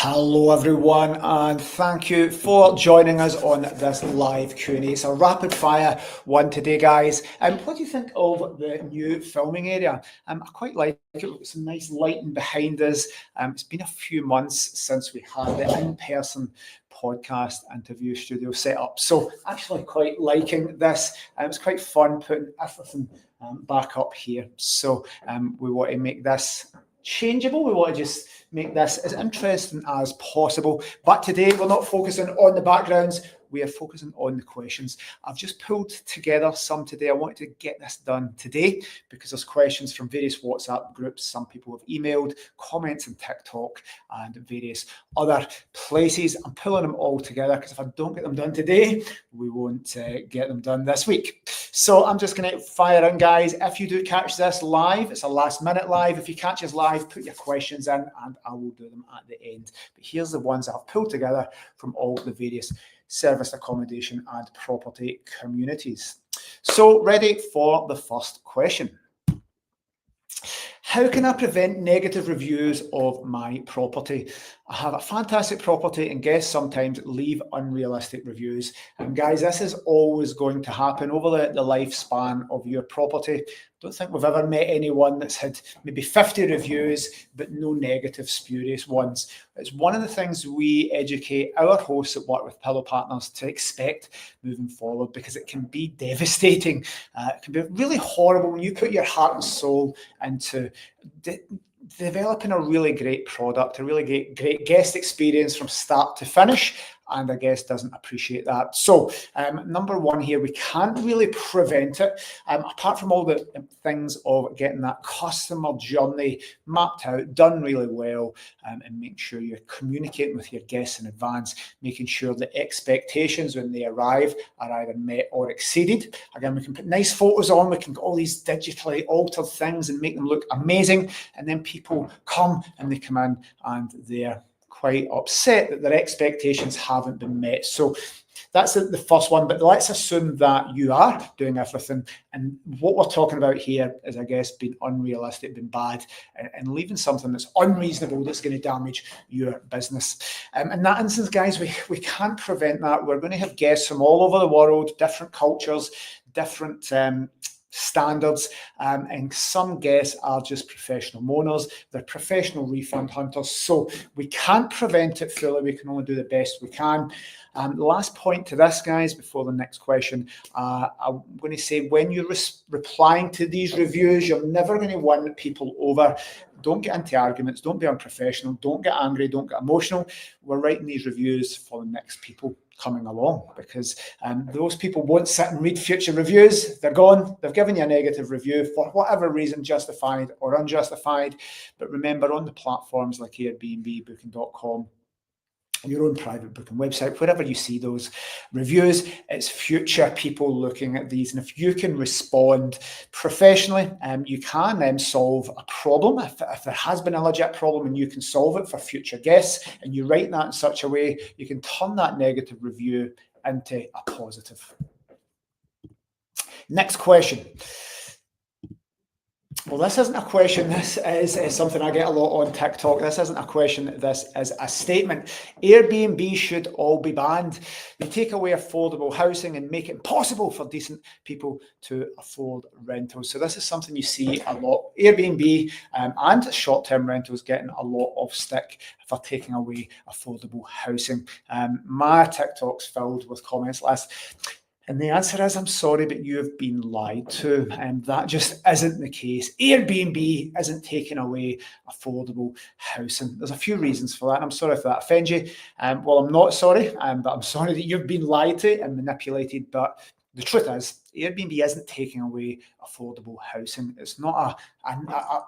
Hello everyone, and thank you for joining us on this live Q&A. It's a rapid fire one today, guys. What do you think of the new filming area? I quite like it. We've got some nice lighting behind us. It's been a few months since we had the in-person podcast interview studio set up, so actually quite liking this. It's quite fun putting everything back up here. So we want to make this changeable. We want to just make this as interesting as possible. But today we're not focusing on the backgrounds, we are focusing on the questions. I've just pulled together some today. I wanted to get this done today because there's questions from various WhatsApp groups. Some people have emailed, comments on TikTok and various other places. I'm pulling them all together because if I don't get them done today, we won't get them done this week. So I'm just going to fire in, guys. If you do catch this live, it's a last minute live. If you catch us live, put your questions in and I will do them at the end. But here's the ones that I've pulled together from all the various service accommodation and property communities. So ready for the first question. How can I prevent negative reviews of my property? I have a fantastic property and guests sometimes leave unrealistic reviews. And guys, this is always going to happen over the lifespan of your property. I don't think we've ever met anyone that's had maybe 50 reviews, but no negative, spurious ones. It's one of the things we educate our hosts that work with Pillow Partners to expect moving forward, because it can be devastating. It can be really horrible when you put your heart and soul into developing a really great product, a really great guest experience from start to finish, and a guest doesn't appreciate that. So number one here, we can't really prevent it, apart from all the things of getting that customer journey mapped out, done really well, and making sure you're communicating with your guests in advance, making sure the expectations when they arrive are either met or exceeded. Again, we can put nice photos on, we can get all these digitally altered things and make them look amazing, and then people come and they come in and they're quite upset that their expectations haven't been met. So that's the first one, but let's assume that you are doing everything. And what we're talking about here is, I guess, being unrealistic, being bad, and leaving something that's unreasonable that's going to damage your business. In that instance, guys, we can't prevent that. We're going to have guests from all over the world, different cultures, different standards, and some guests are just professional moaners. They're professional refund hunters, so we can't prevent it fully. We can only do the best we can. The last point to this, guys, before the next question, I'm going to say, when you're replying to these reviews, you're never going to win people over. Don't get into arguments, don't be unprofessional, don't get angry, don't get emotional. We're writing these reviews for the next people coming along, because those people won't sit and read future reviews. They're gone. They've given you a negative review for whatever reason, justified or unjustified. But remember, on the platforms like Airbnb, Booking.com, your own private booking website, wherever you see those reviews, it's future people looking at these. And if you can respond professionally, you can solve a problem. If there has been a legit problem and you can solve it for future guests, and you write that in such a way, you can turn that negative review into a positive. Next question. Well, this isn't a question. This is something I get a lot on TikTok. This isn't a question. This is a statement. Airbnb should all be banned. They take away affordable housing and make it impossible for decent people to afford rentals. So this is something you see a lot. Airbnb and short-term rentals getting a lot of stick for taking away affordable housing. My TikTok's filled with comments last. And the answer is, I'm sorry, but you have been lied to. And that just isn't the case. Airbnb isn't taking away affordable housing. There's a few reasons for that. And I'm sorry if that offends you. Well, I'm not sorry, but I'm sorry that you've been lied to and manipulated. But the truth is, Airbnb isn't taking away affordable housing. It's not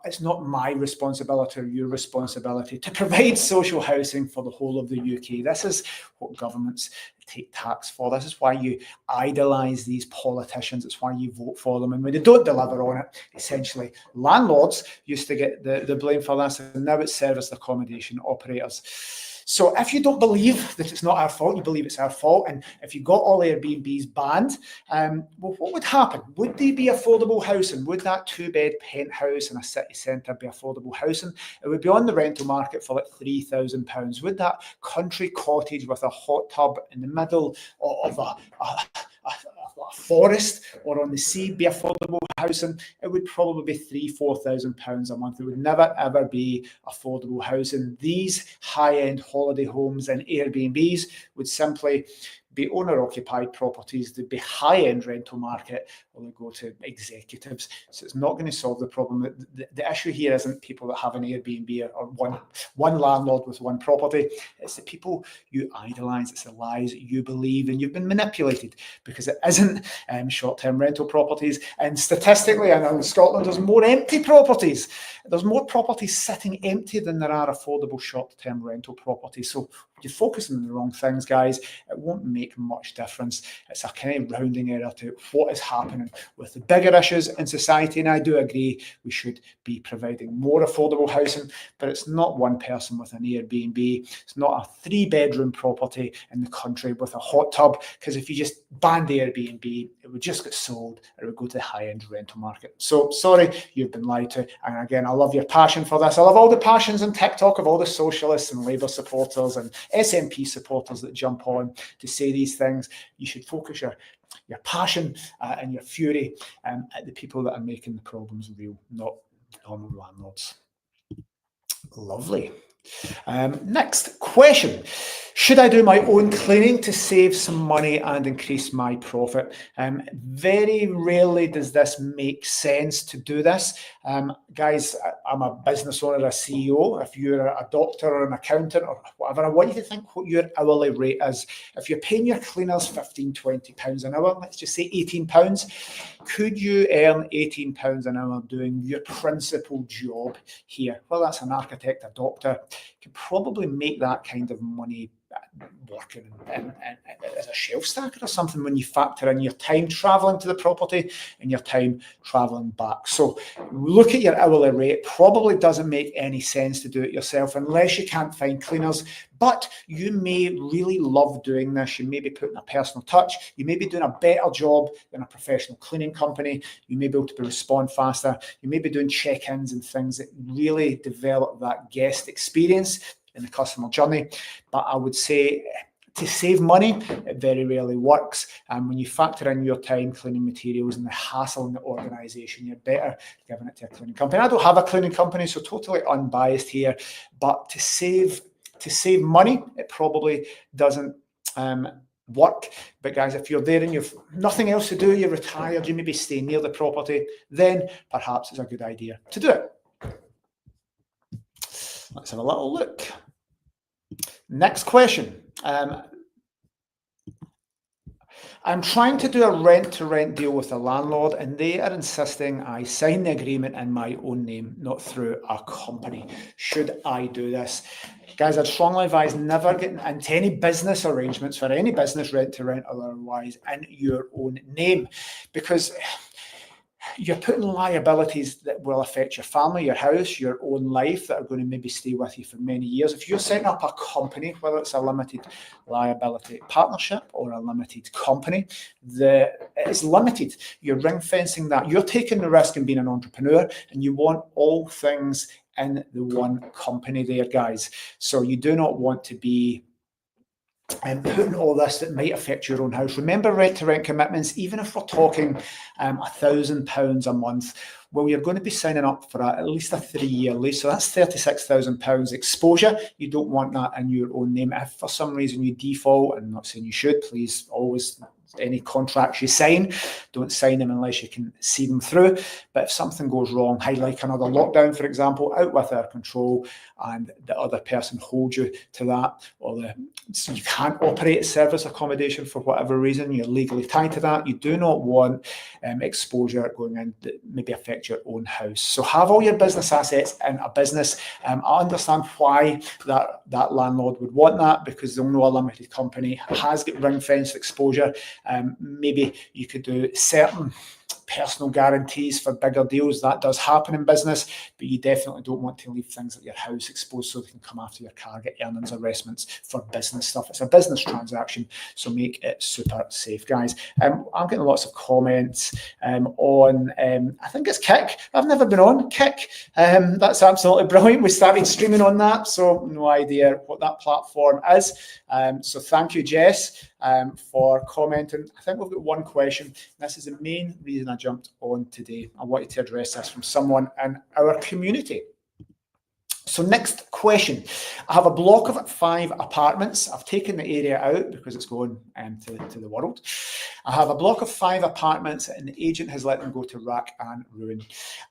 it's not my responsibility or your responsibility to provide social housing for the whole of the UK. This is what governments take tax for. This is why you idolise these politicians. It's why you vote for them. And when they don't deliver on it, essentially landlords used to get the blame for this, and now it's service accommodation operators. So if you don't believe that it's not our fault, you believe it's our fault, and if you got all Airbnbs banned, well, what would happen? Would they be affordable housing? Would that 2-bed penthouse in a city centre be affordable housing? It would be on the rental market for like £3,000. Would that country cottage with a hot tub in the middle of a forest or on the sea be affordable housing? It would probably be £3,000-4,000 a month. It would never ever be affordable housing. These high-end holiday homes and Airbnbs would simply be owner-occupied properties. They'd be high-end rental market, or they go to executives. So it's not going to solve the problem. The issue here isn't people that have an Airbnb or one landlord with one property. It's the people you idolise. It's the lies you believe, and you've been manipulated, because it isn't short-term rental properties. And statistically, I know in Scotland there's more empty properties. There's more properties sitting empty than there are affordable short-term rental properties. So you're focusing on the wrong things, guys. It won't make much difference. It's a kind of rounding error to what is happening with the bigger issues in society. And I do agree we should be providing more affordable housing, but it's not one person with an Airbnb. It's not a 3-bedroom property in the country with a hot tub, because if you just banned the Airbnb, it would just get sold, or it would go to the high-end rental market. So sorry, you've been lied to. And again, I love your passion for this. I love all the passions on TikTok of all the socialists and Labour supporters and SNP supporters that jump on to say these things. You should focus your passion and your fury at the people that are making the problems real, not normal landlords. Lovely. Next question. Should I do my own cleaning to save some money and increase my profit? Very rarely does this make sense to do this. Guys, I'm a business owner, a CEO. If you're a doctor or an accountant or whatever, I want you to think what your hourly rate is. If you're paying your cleaners £15, £20 an hour, let's just say £18, could you earn £18 an hour doing your principal job here? Well, that's an architect, a doctor. You can probably make that kind of money working as a shelf stacker or something when you factor in your time travelling to the property and your time travelling back. So look at your hourly rate. Probably doesn't make any sense to do it yourself unless you can't find cleaners, but you may really love doing this. You may be putting a personal touch. You may be doing a better job than a professional cleaning company. You may be able to respond faster. You may be doing check-ins and things that really develop that guest experience in the customer journey. But I would say to save money, it very rarely works. And when you factor in your time cleaning materials and the hassle in the organisation, you're better giving it to a cleaning company. I don't have a cleaning company, so totally unbiased here. But to save money, it probably doesn't work. But guys, if you're there and you've nothing else to do, you're retired, you maybe stay near the property, then perhaps it's a good idea to do it. Let's have a little look. Next question. I'm trying to do a rent-to-rent deal with a landlord, and they are insisting I sign the agreement in my own name, not through a company. Should I do this? Guys, I'd strongly advise never getting into any business arrangements for any business, rent-to-rent or otherwise, in your own name, because you're putting liabilities that will affect your family, your house, your own life, that are going to maybe stay with you for many years. If you're setting up a company, whether it's a limited liability partnership or a limited company, it is limited. You're ring fencing that. You're taking the risk in being an entrepreneur, and you want all things in the one company there, guys. So you do not want to be and putting all this that might affect your own house. Remember, rent-to-rent commitments, even if we're talking £1,000 a month, well, you're going to be signing up for at least a 3-year lease. So that's £36,000 exposure. You don't want that in your own name. If for some reason you default, and I'm not saying you should, please always, any contracts you sign, don't sign them unless you can see them through. But if something goes wrong, like another lockdown, for example, out with our control, and the other person holds you to that, or so you can't operate service accommodation for whatever reason, you're legally tied to that, you do not want exposure going in that maybe affect your own house. So have all your business assets in a business. I understand why that landlord would want that, because they'll know a limited company has got ring-fenced exposure. Maybe you could do certain personal guarantees for bigger deals. That does happen in business, but you definitely don't want to leave things like your house exposed so they can come after your car, get earnings arrestments for business stuff. It's a business transaction, so make it super safe, guys. I'm getting lots of comments on, I think it's Kick. I've never been on Kick. That's absolutely brilliant. We started streaming on that, so no idea what that platform is. So thank you, Jess, for commenting. I think we've got one question. This is the main reason I jumped on today. I wanted to address this from someone in our community. So next question. I have a block of 5 apartments. I've taken the area out because it's going to the world. I have a block of 5 apartments and the agent has let them go to rack and ruin.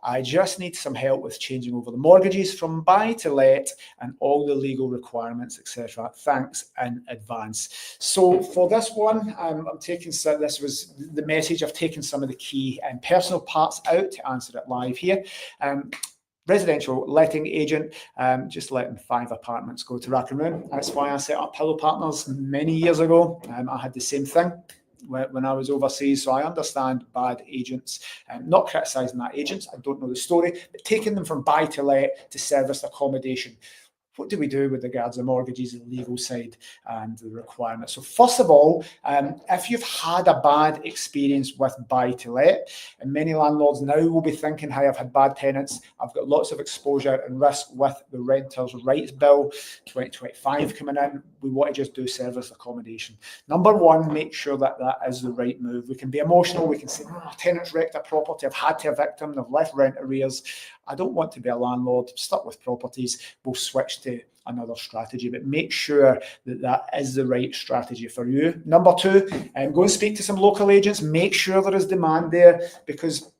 I just need some help with changing over the mortgages from buy to let and all the legal requirements, etc. Thanks in advance. So for this one, I'm taking, so this was the message. I've taken some of the key and personal parts out to answer it live here. Residential letting agent, just letting 5 apartments go to rack and ruin. That's why I set up Pillow Partners many years ago. I had the same thing when I was overseas, so I understand bad agents. Not criticising that agents, I don't know the story, but taking them from buy to let to serviced accommodation. What do we do with regards to the mortgages, the legal side, and the requirements? So first of all, if you've had a bad experience with buy-to-let, and many landlords now will be thinking, hey, I've had bad tenants, I've got lots of exposure and risk with the Renters' Rights Bill 2025 coming in, we want to just do service accommodation. Number one, make sure that that is the right move. We can be emotional, we can say, oh, tenants wrecked a property, I've had to evict them, they've left rent arrears. I don't want to be a landlord, stuck with properties, we'll switch to another strategy, but make sure that that is the right strategy for you. Number two, go and speak to some local agents, make sure there is demand there, because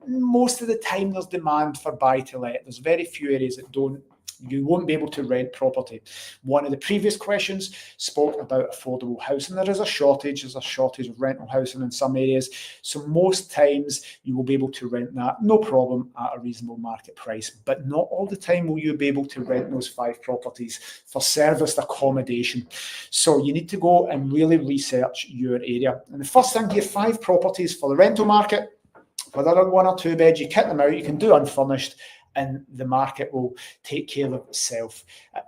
most of the time there's demand for buy-to-let. There's very few areas that don't. You won't be able to rent property. One of the previous questions spoke about affordable housing. There is a shortage. There's a shortage of rental housing in some areas. So most times you will be able to rent that, no problem, at a reasonable market price. But not all the time will you be able to rent those 5 properties for serviced accommodation. So you need to go and really research your area. And the first thing here, 5 properties for the rental market. Whether they're 1 or 2 beds, you kit them out. You can do unfurnished, and the market will take care of itself.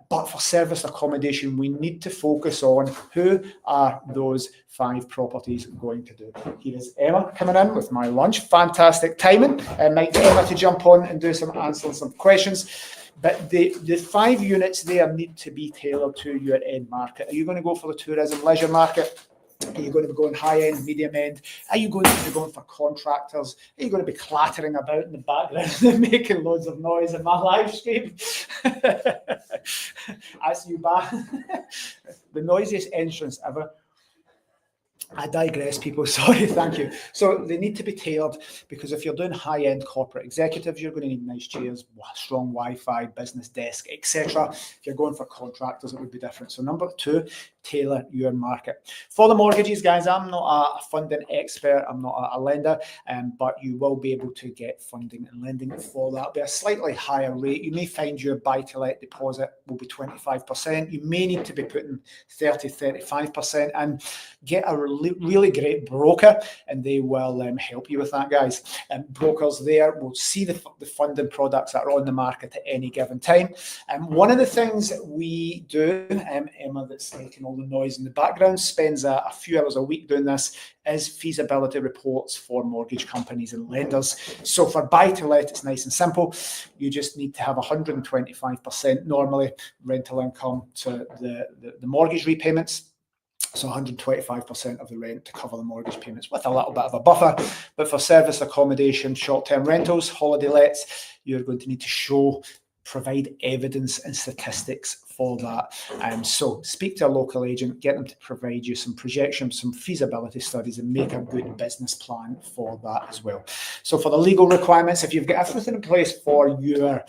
But for serviced accommodation, we need to focus on who are those 5 properties going to do. Here is Emma coming in with my lunch. Fantastic timing. Might get Emma to jump on and do some answering some questions. But the 5 units there need to be tailored to your end market. Are you going to go for the tourism leisure market? Are you going to be going high end, medium end? Are you going to be going for contractors? Are you going to be clattering about in the background and making loads of noise in my live stream? I see you back. The noisiest entrance ever. I digress, people. Sorry, thank you. So they need to be tailored, because if you're doing high-end corporate executives, you're going to need nice chairs, strong Wi-Fi, business desk, etc. If you're going for contractors, it would be different. So number 2, tailor your market. For the mortgages, guys, I'm not a funding expert. I'm not a lender, but you will be able to get funding and lending for that. It'll be a slightly higher rate. You may find your buy-to-let deposit will be 25%. You may need to be putting 30, 35% and get a really great broker, and they will help you with that, guys. Brokers there will see the funding products that are on the market at any given time. One of the things that we do, Emma that's making all the noise in the background, spends a few hours a week doing this, is feasibility reports for mortgage companies and lenders. So for buy-to-let, it's nice and simple. You just need to have 125% normally rental income to the mortgage repayments. So 125% of the rent to cover the mortgage payments with a little bit of a buffer. But for service accommodation, short-term rentals, holiday lets, you're going to need to provide evidence and statistics for that. So speak to a local agent, get them to provide you some projections, some feasibility studies, and make a good business plan for that as well. So for the legal requirements, if you've got everything in place for your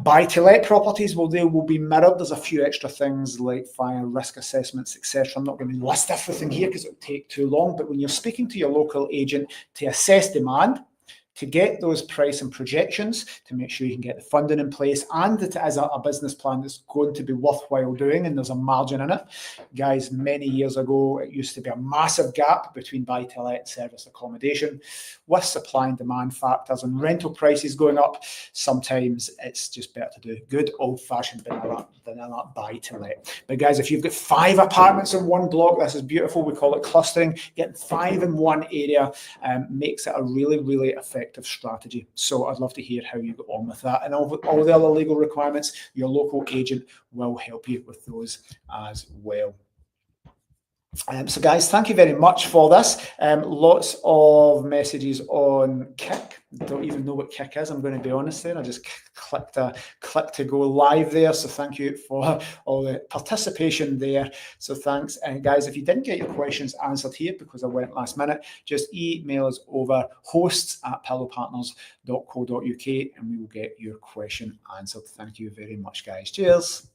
buy-to-let properties, well, they will be mirrored. There's a few extra things like fire risk assessments, etc. I'm not going to list everything here because it will take too long, but when you're speaking to your local agent to assess demand, to get those price and projections, to make sure you can get the funding in place, and that it is a business plan that's going to be worthwhile doing and there's a margin in it. Guys, many years ago, it used to be a massive gap between buy-to-let and service accommodation. With supply and demand factors and rental prices going up, sometimes it's just better to do good old-fashioned vanilla buy-to-let. But guys, if you've got 5 apartments in one block, this is beautiful. We call it clustering. Getting 5 in one area makes it a really, really effective strategy. So I'd love to hear how you go on with that. And all the other legal requirements, your local agent will help you with those as well. So guys, thank you very much for this. Lots of messages on Kick. Don't even know what Kick is, I'm going to be honest there. I just clicked to go live there. So thank you for all the participation there. So thanks. And guys, if you didn't get your questions answered here because I went last minute, just email us over hosts@pillowpartners.co.uk and we will get your question answered. Thank you very much, guys. Cheers.